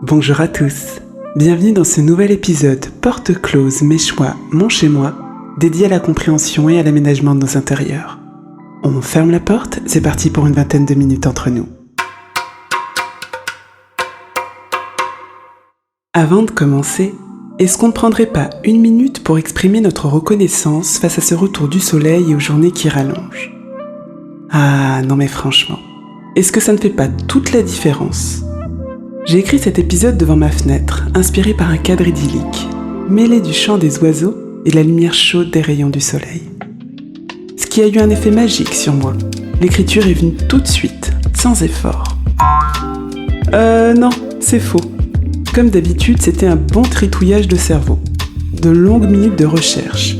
Bonjour à tous, bienvenue dans ce nouvel épisode Porte close, mes choix, mon chez moi, dédié à la compréhension et à l'aménagement de nos intérieurs. On ferme la porte, c'est parti pour une vingtaine de minutes entre nous. Avant de commencer, est-ce qu'on ne prendrait pas une minute pour exprimer notre reconnaissance face à ce retour du soleil et aux journées qui rallongent ? Ah non mais franchement, est-ce que ça ne fait pas toute la différence ? J'ai écrit cet épisode devant ma fenêtre, inspiré par un cadre idyllique, mêlé du chant des oiseaux et de la lumière chaude des rayons du soleil. Ce qui a eu un effet magique sur moi. L'écriture est venue tout de suite, sans effort. Non, c'est faux. Comme d'habitude, c'était un bon tritouillage de cerveau. De longues minutes de recherche.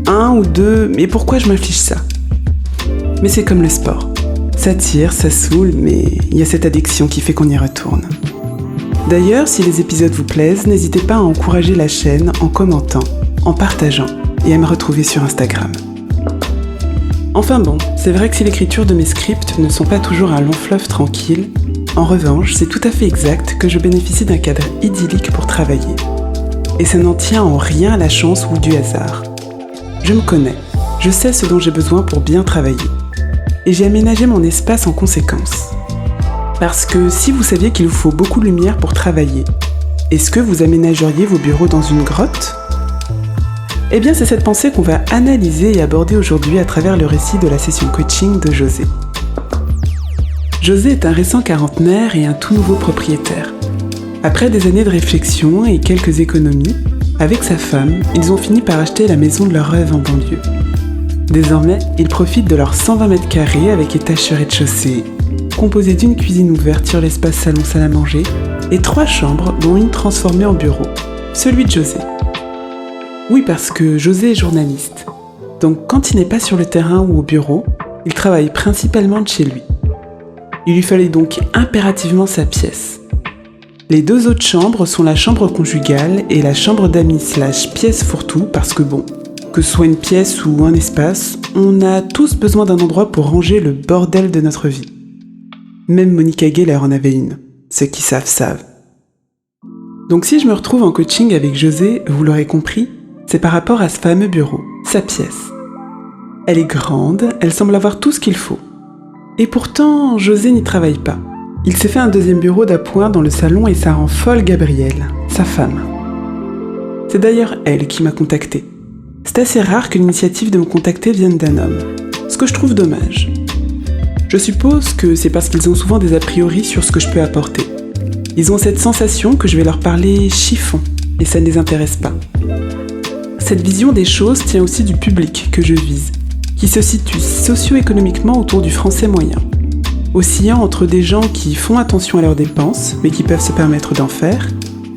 1 ou 2, mais pourquoi je m'inflige ça ? Mais c'est comme le sport. Ça tire, ça saoule, mais il y a cette addiction qui fait qu'on y retourne. D'ailleurs, si les épisodes vous plaisent, n'hésitez pas à encourager la chaîne en commentant, en partageant et à me retrouver sur Instagram. Enfin bon, c'est vrai que si l'écriture de mes scripts ne sont pas toujours un long fleuve tranquille, en revanche, c'est tout à fait exact que je bénéficie d'un cadre idyllique pour travailler. Et ça n'en tient en rien à la chance ou du hasard. Je me connais, je sais ce dont j'ai besoin pour bien travailler. Et j'ai aménagé mon espace en conséquence. Parce que si vous saviez qu'il vous faut beaucoup de lumière pour travailler, est-ce que vous aménageriez vos bureaux dans une grotte ? Eh bien, c'est cette pensée qu'on va analyser et aborder aujourd'hui à travers le récit de la session coaching de José. José est un récent quarantenaire et un tout nouveau propriétaire. Après des années de réflexion et quelques économies, avec sa femme, ils ont fini par acheter la maison de leur rêve en banlieue. Désormais, ils profitent de leurs 120 mètres carrés avec étage sur rez-de-chaussée, composé d'une cuisine ouverte sur l'espace salon-salle à manger et 3 chambres dont une transformée en bureau, celui de José. Oui, parce que José est journaliste. Donc quand il n'est pas sur le terrain ou au bureau, il travaille principalement de chez lui. Il lui fallait donc impérativement sa pièce. Les 2 autres chambres sont la chambre conjugale et la chambre d'amis / pièce fourre-tout parce que bon, que ce soit une pièce ou un espace, on a tous besoin d'un endroit pour ranger le bordel de notre vie. Même Monica Geller en avait une. Ceux qui savent. Donc si je me retrouve en coaching avec José, vous l'aurez compris, c'est par rapport à ce fameux bureau, sa pièce. Elle est grande, elle semble avoir tout ce qu'il faut. Et pourtant, José n'y travaille pas. Il s'est fait un 2e bureau d'appoint dans le salon et ça rend folle Gabrielle, sa femme. C'est d'ailleurs elle qui m'a contacté. C'est assez rare que l'initiative de me contacter vienne d'un homme, ce que je trouve dommage. Je suppose que c'est parce qu'ils ont souvent des a priori sur ce que je peux apporter. Ils ont cette sensation que je vais leur parler chiffon, et ça ne les intéresse pas. Cette vision des choses tient aussi du public que je vise, qui se situe socio-économiquement autour du français moyen, oscillant entre des gens qui font attention à leurs dépenses, mais qui peuvent se permettre d'en faire,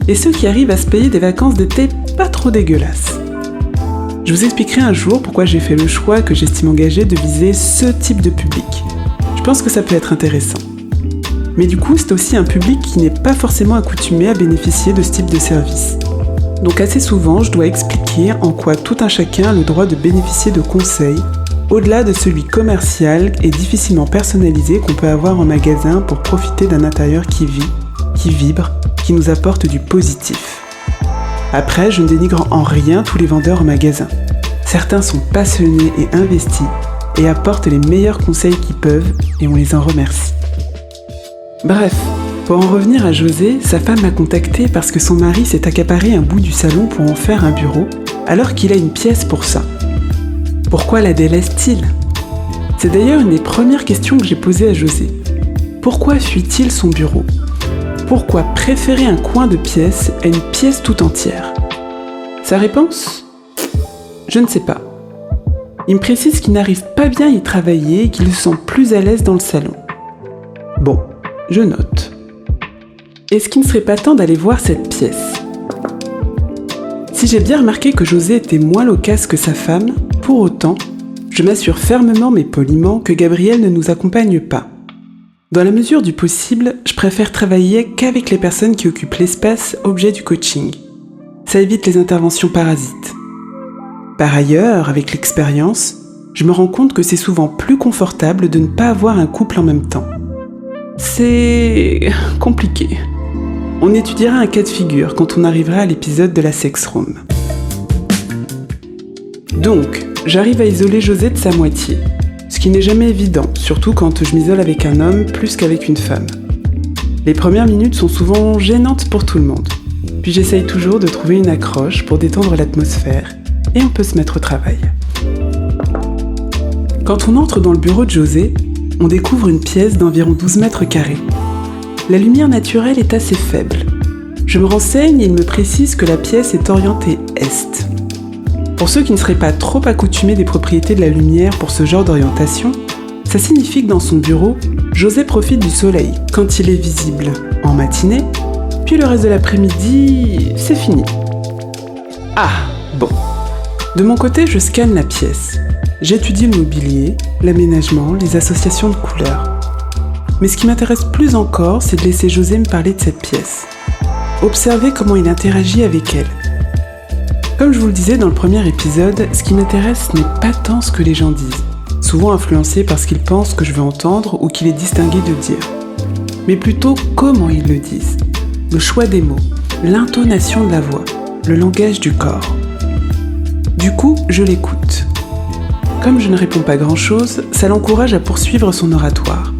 et ceux qui arrivent à se payer des vacances d'été pas trop dégueulasses. Je vous expliquerai un jour pourquoi j'ai fait le choix que j'estime engagé de viser ce type de public. Je pense que ça peut être intéressant. Mais du coup, c'est aussi un public qui n'est pas forcément accoutumé à bénéficier de ce type de service. Donc assez souvent, je dois expliquer en quoi tout un chacun a le droit de bénéficier de conseils, au-delà de celui commercial et difficilement personnalisé qu'on peut avoir en magasin pour profiter d'un intérieur qui vit, qui vibre, qui nous apporte du positif. Après, je ne dénigre en rien tous les vendeurs en magasin. Certains sont passionnés et investis, et apportent les meilleurs conseils qu'ils peuvent et on les en remercie. Bref, pour en revenir à José, sa femme m'a contacté parce que son mari s'est accaparé un bout du salon pour en faire un bureau, alors qu'il a une pièce pour ça. Pourquoi la délaisse-t-il ? C'est d'ailleurs une des premières questions que j'ai posées à José. Pourquoi fuit-il son bureau ? Pourquoi préférer un coin de pièce à une pièce tout entière ? Sa réponse ? Je ne sais pas. Il me précise qu'il n'arrive pas bien à y travailler et qu'il se sent plus à l'aise dans le salon. Bon, je note. Est-ce qu'il ne serait pas temps d'aller voir cette pièce ? Si j'ai bien remarqué que José était moins loquace que sa femme, pour autant, je m'assure fermement mais poliment que Gabrielle ne nous accompagne pas. Dans la mesure du possible, je préfère travailler qu'avec les personnes qui occupent l'espace objet du coaching. Ça évite les interventions parasites. Par ailleurs, avec l'expérience, je me rends compte que c'est souvent plus confortable de ne pas avoir un couple en même temps. C'est compliqué. On étudiera un cas de figure quand on arrivera à l'épisode de la sex room. Donc, j'arrive à isoler José de sa moitié, ce qui n'est jamais évident, surtout quand je m'isole avec un homme plus qu'avec une femme. Les premières minutes sont souvent gênantes pour tout le monde, puis j'essaye toujours de trouver une accroche pour détendre l'atmosphère, et on peut se mettre au travail. Quand on entre dans le bureau de José, on découvre une pièce d'environ 12 mètres carrés. La lumière naturelle est assez faible. Je me renseigne et il me précise que la pièce est orientée est. Pour ceux qui ne seraient pas trop accoutumés des propriétés de la lumière pour ce genre d'orientation, ça signifie que dans son bureau, José profite du soleil quand il est visible en matinée, puis le reste de l'après-midi, c'est fini. Ah, bon. De mon côté, je scanne la pièce. J'étudie le mobilier, l'aménagement, les associations de couleurs. Mais ce qui m'intéresse plus encore, c'est de laisser José me parler de cette pièce. Observer comment il interagit avec elle. Comme je vous le disais dans le premier épisode, ce qui m'intéresse n'est pas tant ce que les gens disent, souvent influencés par ce qu'ils pensent que je veux entendre ou qu'il est distingué de dire, mais plutôt comment ils le disent, le choix des mots, l'intonation de la voix, le langage du corps. Du coup, je l'écoute. Comme je ne réponds pas grand-chose, ça l'encourage à poursuivre son oratoire.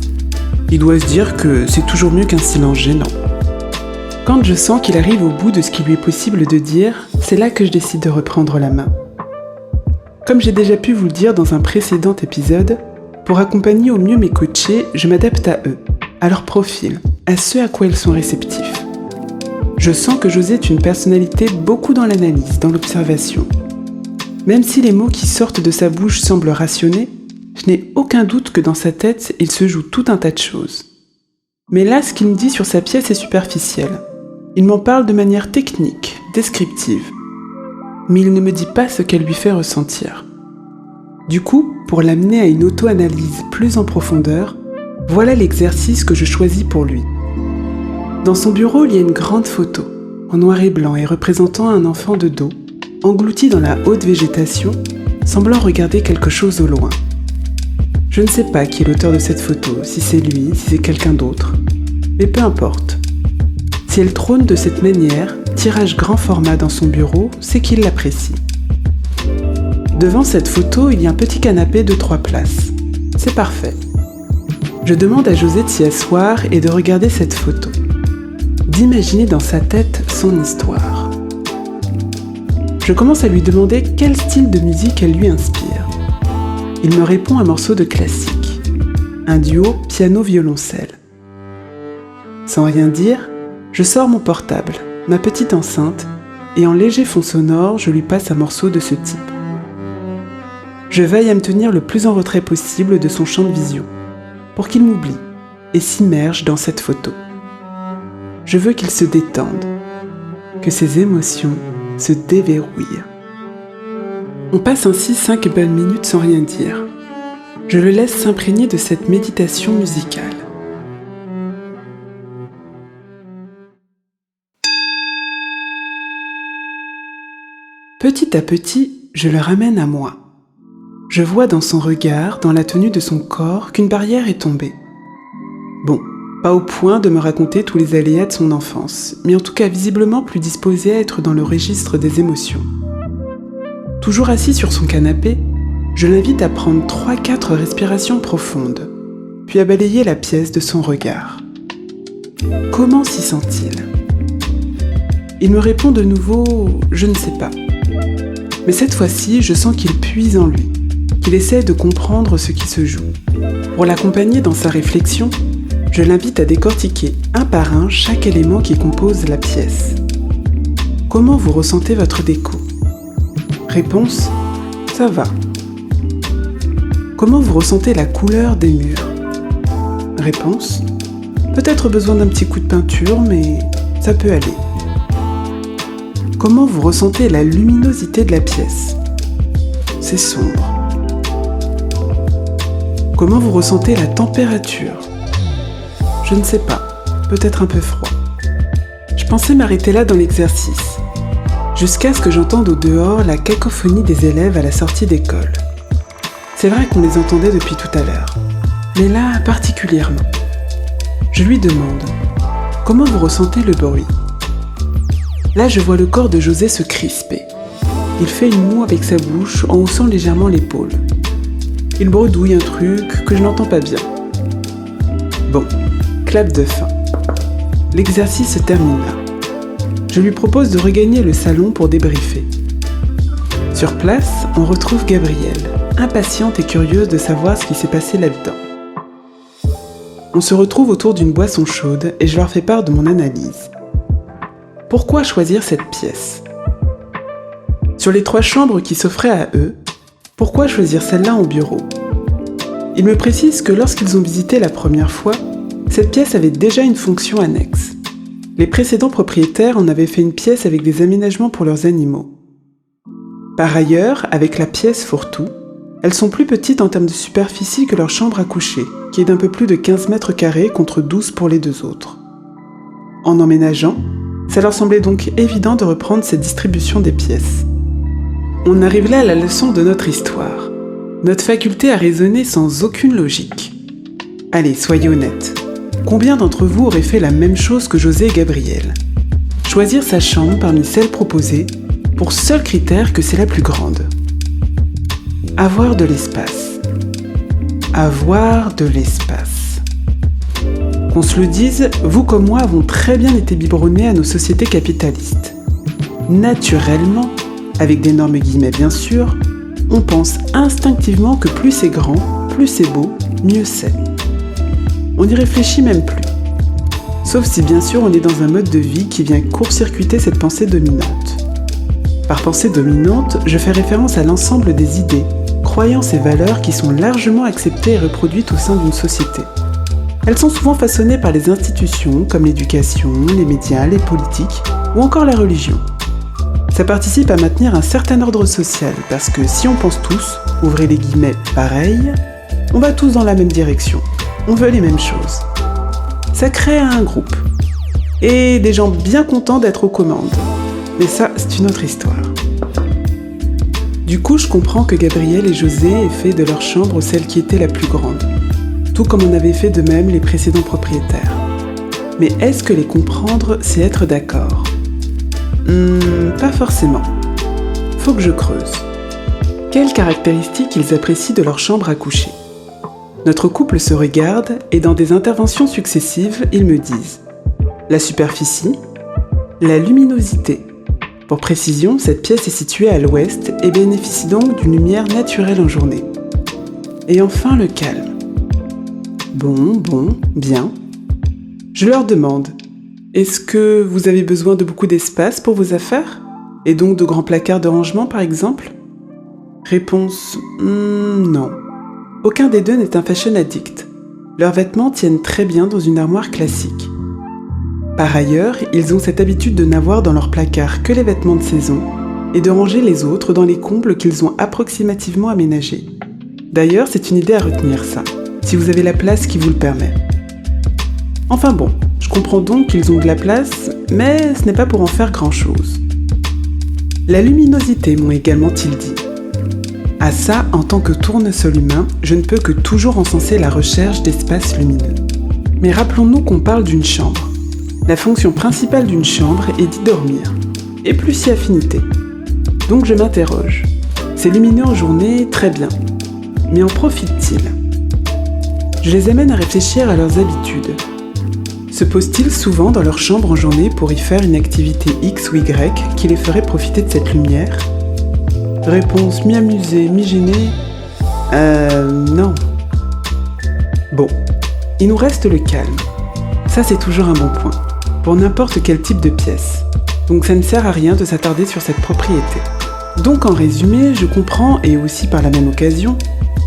Il doit se dire que c'est toujours mieux qu'un silence gênant. Quand je sens qu'il arrive au bout de ce qu'il lui est possible de dire, c'est là que je décide de reprendre la main. Comme j'ai déjà pu vous le dire dans un précédent épisode, pour accompagner au mieux mes coachés, je m'adapte à eux, à leur profil, à ce à quoi ils sont réceptifs. Je sens que José est une personnalité beaucoup dans l'analyse, dans l'observation. Même si les mots qui sortent de sa bouche semblent rationnés, je n'ai aucun doute que dans sa tête, il se joue tout un tas de choses. Mais là, ce qu'il me dit sur sa pièce est superficiel. Il m'en parle de manière technique, descriptive. Mais il ne me dit pas ce qu'elle lui fait ressentir. Du coup, pour l'amener à une auto-analyse plus en profondeur, voilà l'exercice que je choisis pour lui. Dans son bureau, il y a une grande photo, en noir et blanc et représentant un enfant de dos, englouti dans la haute végétation, semblant regarder quelque chose au loin. Je ne sais pas qui est l'auteur de cette photo, si c'est lui, si c'est quelqu'un d'autre. Mais peu importe. Si elle trône de cette manière, tirage grand format dans son bureau, c'est qu'il l'apprécie. Devant cette photo, il y a un petit canapé de 3 places. C'est parfait. Je demande à José de s'y asseoir et de regarder cette photo. D'imaginer dans sa tête son histoire. Je commence à lui demander quel style de musique elle lui inspire. Il me répond un morceau de classique, un duo piano-violoncelle. Sans rien dire, je sors mon portable, ma petite enceinte, et en léger fond sonore, je lui passe un morceau de ce type. Je veille à me tenir le plus en retrait possible de son champ de vision, pour qu'il m'oublie et s'immerge dans cette photo. Je veux qu'il se détende, que ses émotions se déverrouillent. On passe ainsi 5 bonnes minutes sans rien dire. Je le laisse s'imprégner de cette méditation musicale. Petit à petit, je le ramène à moi. Je vois dans son regard, dans la tenue de son corps, qu'une barrière est tombée. Bon, pas au point de me raconter tous les aléas de son enfance, mais en tout cas visiblement plus disposé à être dans le registre des émotions. Toujours assis sur son canapé, je l'invite à prendre 3-4 respirations profondes, puis à balayer la pièce de son regard. Comment s'y sent-il ? Il me répond de nouveau « je ne sais pas ». Mais cette fois-ci, je sens qu'il puise en lui, qu'il essaie de comprendre ce qui se joue. Pour l'accompagner dans sa réflexion, je l'invite à décortiquer un par un chaque élément qui compose la pièce. Comment vous ressentez votre déco ? Réponse, ça va. Comment vous ressentez la couleur des murs ? Réponse, peut-être besoin d'un petit coup de peinture, mais ça peut aller. Comment vous ressentez la luminosité de la pièce ? C'est sombre. Comment vous ressentez la température ? Je ne sais pas, peut-être un peu froid. Je pensais m'arrêter là dans l'exercice, jusqu'à ce que j'entende au dehors la cacophonie des élèves à la sortie d'école. C'est vrai qu'on les entendait depuis tout à l'heure, mais là particulièrement. Je lui demande « Comment vous ressentez le bruit ? Là, je vois le corps de José se crisper. Il fait une moue avec sa bouche en haussant légèrement l'épaule. Il bredouille un truc que je n'entends pas bien. Bon, clap de fin. L'exercice se termine là. Je lui propose de regagner le salon pour débriefer. Sur place, on retrouve Gabrielle, impatiente et curieuse de savoir ce qui s'est passé là-dedans. On se retrouve autour d'une boisson chaude et je leur fais part de mon analyse. Pourquoi choisir cette pièce ? Sur les 3 chambres qui s'offraient à eux, pourquoi choisir celle-là en bureau ? Ils me précisent que lorsqu'ils ont visité la première fois, cette pièce avait déjà une fonction annexe. Les précédents propriétaires en avaient fait une pièce avec des aménagements pour leurs animaux. Par ailleurs, avec la pièce fourre-tout, elles sont plus petites en termes de superficie que leur chambre à coucher, qui est d'un peu plus de 15 mètres carrés contre 12 pour les 2 autres. En emménageant, ça leur semblait donc évident de reprendre cette distribution des pièces. On arrive là à la leçon de notre histoire. Notre faculté à raisonner sans aucune logique. Allez, soyez honnêtes. Combien d'entre vous auraient fait la même chose que José et Gabrielle ? Choisir sa chambre parmi celles proposées, pour seul critère que c'est la plus grande. Avoir de l'espace. Avoir de l'espace. Qu'on se le dise, vous comme moi avons très bien été biberonnés à nos sociétés capitalistes. Naturellement, avec d'énormes guillemets bien sûr, on pense instinctivement que plus c'est grand, plus c'est beau, mieux c'est. On n'y réfléchit même plus. Sauf si bien sûr on est dans un mode de vie qui vient court-circuiter cette pensée dominante. Par pensée dominante, je fais référence à l'ensemble des idées, croyances et valeurs qui sont largement acceptées et reproduites au sein d'une société. Elles sont souvent façonnées par les institutions comme l'éducation, les médias, les politiques ou encore la religion. Ça participe à maintenir un certain ordre social parce que si on pense tous, ouvrez les guillemets, pareil, on va tous dans la même direction. On veut les mêmes choses. Ça crée un groupe. Et des gens bien contents d'être aux commandes. Mais ça, c'est une autre histoire. Du coup, je comprends que Gabrielle et José aient fait de leur chambre celle qui était la plus grande. Tout comme en avaient fait de même les précédents propriétaires. Mais est-ce que les comprendre, c'est être d'accord ? Pas forcément. Faut que je creuse. Quelles caractéristiques ils apprécient de leur chambre à coucher ? Notre couple se regarde et dans des interventions successives, ils me disent la superficie, la luminosité. Pour précision, cette pièce est située à l'ouest et bénéficie donc d'une lumière naturelle en journée. Et enfin, le calme. Bon, bien. Je leur demande, est-ce que vous avez besoin de beaucoup d'espace pour vos affaires ? Et donc de grands placards de rangement par exemple ? Réponse, non. Aucun des deux n'est un fashion addict. Leurs vêtements tiennent très bien dans une armoire classique. Par ailleurs, ils ont cette habitude de n'avoir dans leur placard que les vêtements de saison et de ranger les autres dans les combles qu'ils ont approximativement aménagés. D'ailleurs, c'est une idée à retenir ça, si vous avez la place qui vous le permet. Enfin bon, je comprends donc qu'ils ont de la place, mais ce n'est pas pour en faire grand-chose. La luminosité, m'ont également-ils dit. À ça, en tant que tournesol humain, je ne peux que toujours encenser la recherche d'espaces lumineux. Mais rappelons-nous qu'on parle d'une chambre. La fonction principale d'une chambre est d'y dormir, et plus si affinité. Donc je m'interroge. C'est lumineux en journée, très bien. Mais en profitent-ils ? Je les amène à réfléchir à leurs habitudes. Se posent-ils souvent dans leur chambre en journée pour y faire une activité X ou Y qui les ferait profiter de cette lumière ? Réponse mi-amusée, mi-gênée. Non. Bon, il nous reste le calme. Ça, c'est toujours un bon point, pour n'importe quel type de pièce. Donc ça ne sert à rien de s'attarder sur cette propriété. Donc en résumé, je comprends, et aussi par la même occasion,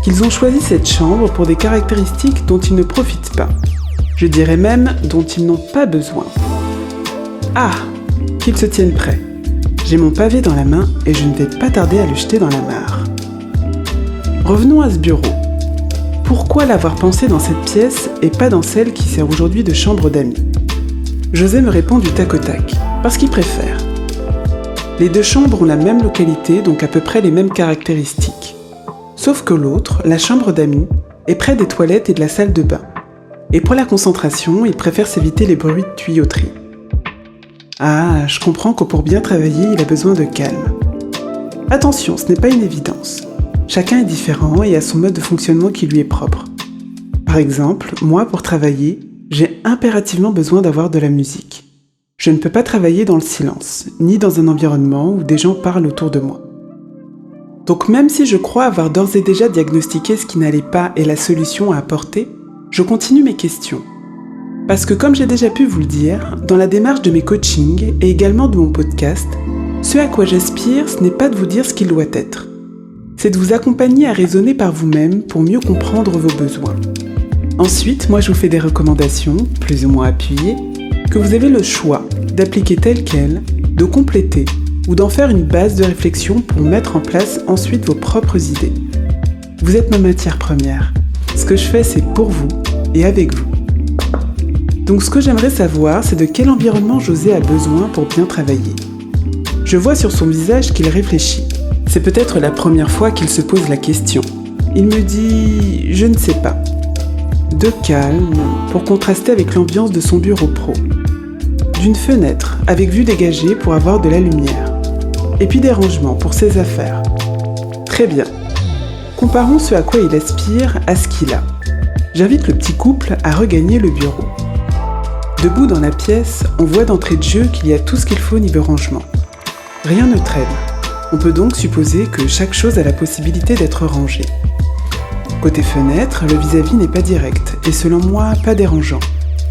qu'ils ont choisi cette chambre pour des caractéristiques dont ils ne profitent pas. Je dirais même dont ils n'ont pas besoin. Ah, qu'ils se tiennent prêts. J'ai mon pavé dans la main et je ne vais pas tarder à le jeter dans la mare. Revenons à ce bureau. Pourquoi l'avoir pensé dans cette pièce et pas dans celle qui sert aujourd'hui de chambre d'amis ? José me répond du tac au tac, parce qu'il préfère. Les deux chambres ont la même localité, donc à peu près les mêmes caractéristiques. Sauf que l'autre, la chambre d'amis, est près des toilettes et de la salle de bain. Et pour la concentration, il préfère s'éviter les bruits de tuyauterie. Ah, je comprends que pour bien travailler, il a besoin de calme. Attention, ce n'est pas une évidence. Chacun est différent et a son mode de fonctionnement qui lui est propre. Par exemple, moi, pour travailler, j'ai impérativement besoin d'avoir de la musique. Je ne peux pas travailler dans le silence, ni dans un environnement où des gens parlent autour de moi. Donc même si je crois avoir d'ores et déjà diagnostiqué ce qui n'allait pas et la solution à apporter, je continue mes questions. Parce que comme j'ai déjà pu vous le dire, dans la démarche de mes coachings et également de mon podcast, ce à quoi j'aspire, ce n'est pas de vous dire ce qu'il doit être. C'est de vous accompagner à raisonner par vous-même pour mieux comprendre vos besoins. Ensuite, moi je vous fais des recommandations, plus ou moins appuyées, que vous avez le choix d'appliquer telles quelles, de compléter ou d'en faire une base de réflexion pour mettre en place ensuite vos propres idées. Vous êtes ma matière première. Ce que je fais, c'est pour vous et avec vous. Donc ce que j'aimerais savoir, c'est de quel environnement José a besoin pour bien travailler. Je vois sur son visage qu'il réfléchit. C'est peut-être la première fois qu'il se pose la question. Il me dit « je ne sais pas ». De calme, pour contraster avec l'ambiance de son bureau pro. D'une fenêtre, avec vue dégagée pour avoir de la lumière. Et puis des rangements pour ses affaires. Très bien. Comparons ce à quoi il aspire à ce qu'il a. J'invite le petit couple à regagner le bureau. Debout dans la pièce, on voit d'entrée de jeu qu'il y a tout ce qu'il faut niveau rangement. Rien ne traîne. On peut donc supposer que chaque chose a la possibilité d'être rangée. Côté fenêtre, le vis-à-vis n'est pas direct et selon moi pas dérangeant.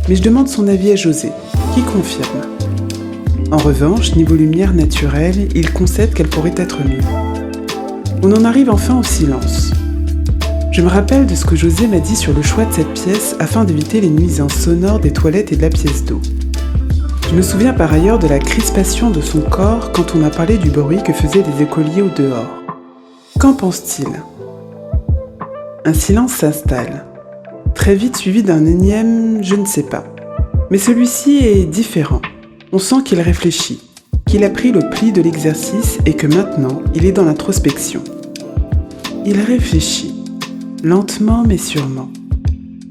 Mais je demande son avis à José, qui confirme. En revanche, niveau lumière naturelle, il concède qu'elle pourrait être mieux. On en arrive enfin au silence. Je me rappelle de ce que José m'a dit sur le choix de cette pièce afin d'éviter les nuisances sonores des toilettes et de la pièce d'eau. Je me souviens par ailleurs de la crispation de son corps quand on a parlé du bruit que faisaient des écoliers au dehors. Qu'en pense-t-il ? Un silence s'installe, très vite suivi d'un énième « je ne sais pas ». Mais celui-ci est différent. On sent qu'il réfléchit, qu'il a pris le pli de l'exercice et que maintenant, il est dans l'introspection. Il réfléchit, lentement mais sûrement.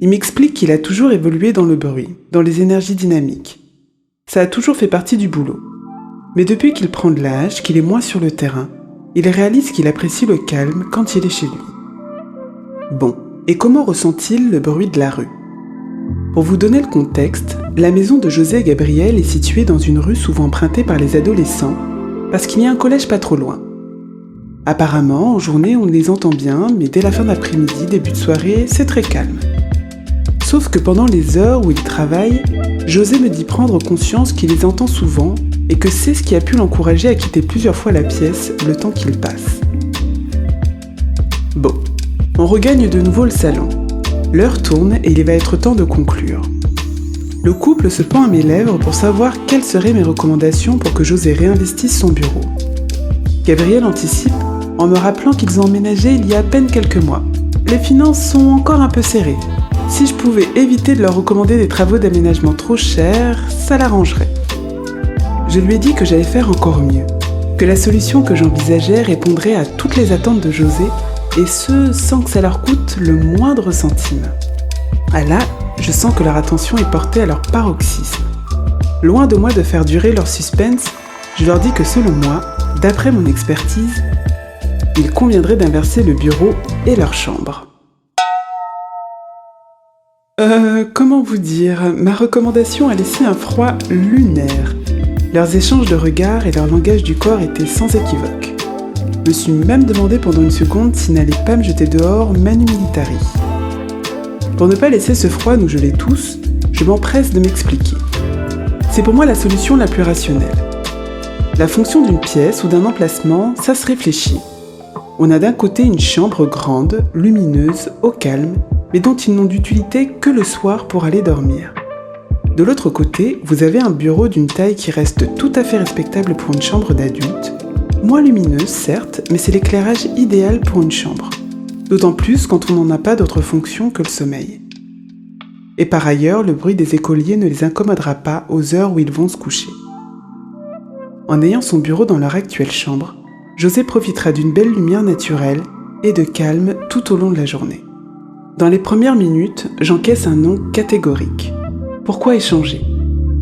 Il m'explique qu'il a toujours évolué dans le bruit, dans les énergies dynamiques. Ça a toujours fait partie du boulot. Mais depuis qu'il prend de l'âge, qu'il est moins sur le terrain, il réalise qu'il apprécie le calme quand il est chez lui. Bon, et comment ressent-il le bruit de la rue ? Pour vous donner le contexte, la maison de José et Gabriel est située dans une rue souvent empruntée par les adolescents, parce qu'il y a un collège pas trop loin. Apparemment, en journée, on les entend bien, mais dès la fin d'après-midi, début de soirée, c'est très calme. Sauf que pendant les heures où il travaille, José me dit prendre conscience qu'il les entend souvent et que c'est ce qui a pu l'encourager à quitter plusieurs fois la pièce le temps qu'il passe. Bon. On regagne de nouveau le salon. L'heure tourne et il va être temps de conclure. Le couple se pend à mes lèvres pour savoir quelles seraient mes recommandations pour que José réinvestisse son bureau. Gabriel anticipe en me rappelant qu'ils ont emménagé il y a à peine quelques mois. Les finances sont encore un peu serrées. Si je pouvais éviter de leur recommander des travaux d'aménagement trop chers, ça l'arrangerait. Je lui ai dit que j'allais faire encore mieux, que la solution que j'envisageais répondrait à toutes les attentes de José et ce, sans que ça leur coûte le moindre centime. Ah là, je sens que leur attention est portée à leur paroxysme. Loin de moi de faire durer leur suspense, je leur dis que selon moi, d'après mon expertise, il conviendrait d'inverser le bureau et leur chambre. Comment vous dire, ma recommandation a laissé un froid lunaire. Leurs échanges de regards et leur langage du corps étaient sans équivoque. Je me suis même demandé pendant une seconde s'ils n'allaient pas me jeter dehors manu militari. Pour ne pas laisser ce froid nous geler tous, je m'empresse de m'expliquer. C'est pour moi la solution la plus rationnelle. La fonction d'une pièce ou d'un emplacement, ça se réfléchit. On a d'un côté une chambre grande, lumineuse, au calme, mais dont ils n'ont d'utilité que le soir pour aller dormir. De l'autre côté, vous avez un bureau d'une taille qui reste tout à fait respectable pour une chambre d'adulte, moins lumineuse certes, mais c'est l'éclairage idéal pour une chambre. D'autant plus quand on n'en a pas d'autre fonction que le sommeil. Et par ailleurs, le bruit des écoliers ne les incommodera pas aux heures où ils vont se coucher. En ayant son bureau dans leur actuelle chambre, José profitera d'une belle lumière naturelle et de calme tout au long de la journée. Dans les premières minutes, j'encaisse un non catégorique. Pourquoi échanger ?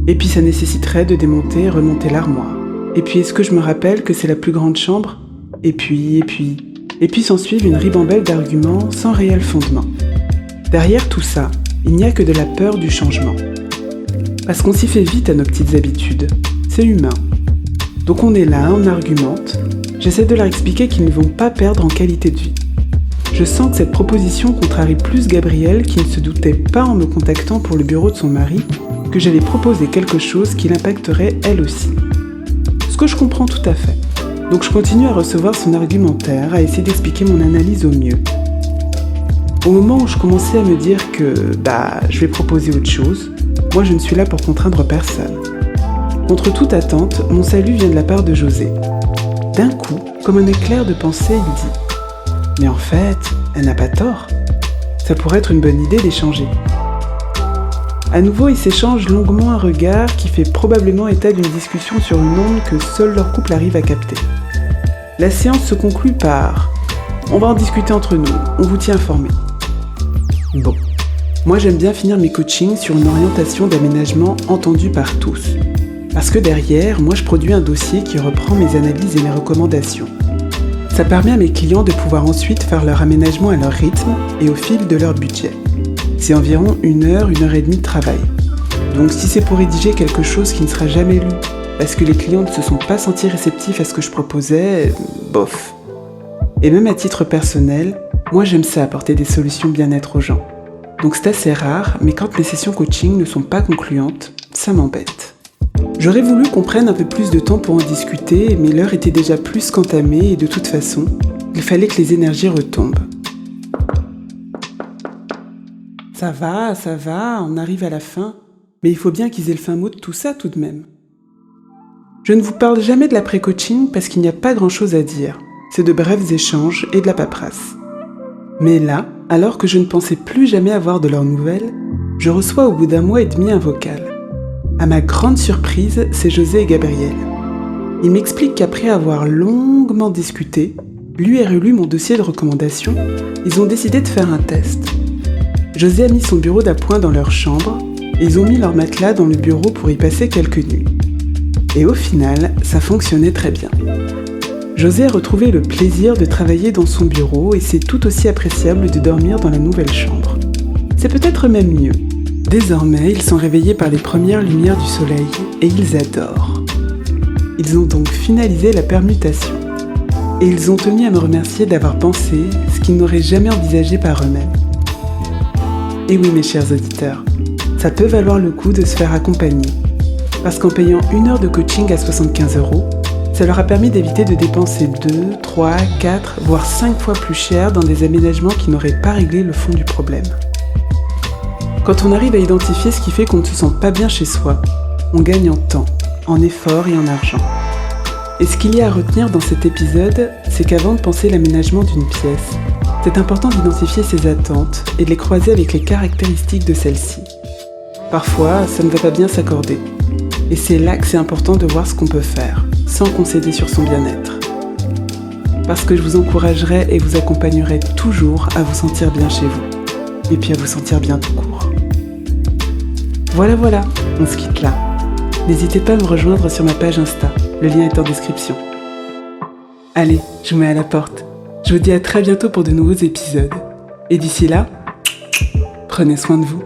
Et puis ça nécessiterait de démonter et remonter l'armoire. Et puis est-ce que je me rappelle que c'est la plus grande chambre ? Et puis s'ensuivent une ribambelle d'arguments sans réel fondement. Derrière tout ça, il n'y a que de la peur du changement. Parce qu'on s'y fait vite à nos petites habitudes. C'est humain. Donc on est là, on argumente. J'essaie de leur expliquer qu'ils ne vont pas perdre en qualité de vie. Je sens que cette proposition contrarie plus Gabrielle qui ne se doutait pas en me contactant pour le bureau de son mari que j'allais proposer quelque chose qui l'impacterait elle aussi. Ce que je comprends tout à fait. Donc je continue à recevoir son argumentaire, à essayer d'expliquer mon analyse au mieux. Au moment où je commençais à me dire que, je vais proposer autre chose, moi je ne suis là pour contraindre personne. Contre toute attente, mon salut vient de la part de José. D'un coup, comme un éclair de pensée, il dit « Mais en fait, elle n'a pas tort. Ça pourrait être une bonne idée d'échanger. » À nouveau, ils s'échangent longuement un regard qui fait probablement état d'une discussion sur une onde que seul leur couple arrive à capter. La séance se conclut par « On va en discuter entre nous, on vous tient informé. » Bon, moi j'aime bien finir mes coachings sur une orientation d'aménagement entendue par tous. Parce que derrière, moi je produis un dossier qui reprend mes analyses et mes recommandations. Ça permet à mes clients de pouvoir ensuite faire leur aménagement à leur rythme et au fil de leur budget. C'est environ 1 heure et demie de travail. Donc si c'est pour rédiger quelque chose qui ne sera jamais lu, parce que les clients ne se sont pas sentis réceptifs à ce que je proposais, bof. Et même à titre personnel, moi j'aime ça apporter des solutions bien-être aux gens. Donc c'est assez rare, mais quand mes sessions coaching ne sont pas concluantes, ça m'embête. J'aurais voulu qu'on prenne un peu plus de temps pour en discuter, mais l'heure était déjà plus qu'entamée et de toute façon, il fallait que les énergies retombent. Ça va, on arrive à la fin, mais il faut bien qu'ils aient le fin mot de tout ça tout de même. Je ne vous parle jamais de l'après-coaching parce qu'il n'y a pas grand-chose à dire. C'est de brefs échanges et de la paperasse. Mais là, alors que je ne pensais plus jamais avoir de leurs nouvelles, je reçois au bout d'1 mois et demi un vocal. À ma grande surprise, c'est José et Gabrielle. Ils m'expliquent qu'après avoir longuement discuté, lu et relu mon dossier de recommandation, ils ont décidé de faire un test. José a mis son bureau d'appoint dans leur chambre et ils ont mis leur matelas dans le bureau pour y passer quelques nuits. Et au final, ça fonctionnait très bien. José a retrouvé le plaisir de travailler dans son bureau et c'est tout aussi appréciable de dormir dans la nouvelle chambre. C'est peut-être même mieux. Désormais, ils sont réveillés par les premières lumières du soleil et ils adorent. Ils ont donc finalisé la permutation. Et ils ont tenu à me remercier d'avoir pensé ce qu'ils n'auraient jamais envisagé par eux-mêmes. Et oui, mes chers auditeurs, ça peut valoir le coup de se faire accompagner. Parce qu'en payant 1 heure de coaching à 75 €, ça leur a permis d'éviter de dépenser 2, 3, 4, voire 5 fois plus cher dans des aménagements qui n'auraient pas réglé le fond du problème. Quand on arrive à identifier ce qui fait qu'on ne se sent pas bien chez soi, on gagne en temps, en effort et en argent. Et ce qu'il y a à retenir dans cet épisode, c'est qu'avant de penser l'aménagement d'une pièce, c'est important d'identifier ses attentes et de les croiser avec les caractéristiques de celles-ci. Parfois, ça ne va pas bien s'accorder. Et c'est là que c'est important de voir ce qu'on peut faire, sans concéder sur son bien-être. Parce que je vous encouragerai et vous accompagnerai toujours à vous sentir bien chez vous. Et puis à vous sentir bien tout court. Voilà, on se quitte là. N'hésitez pas à me rejoindre sur ma page Insta, le lien est en description. Allez, je vous mets à la porte. Je vous dis à très bientôt pour de nouveaux épisodes. Et d'ici là, prenez soin de vous.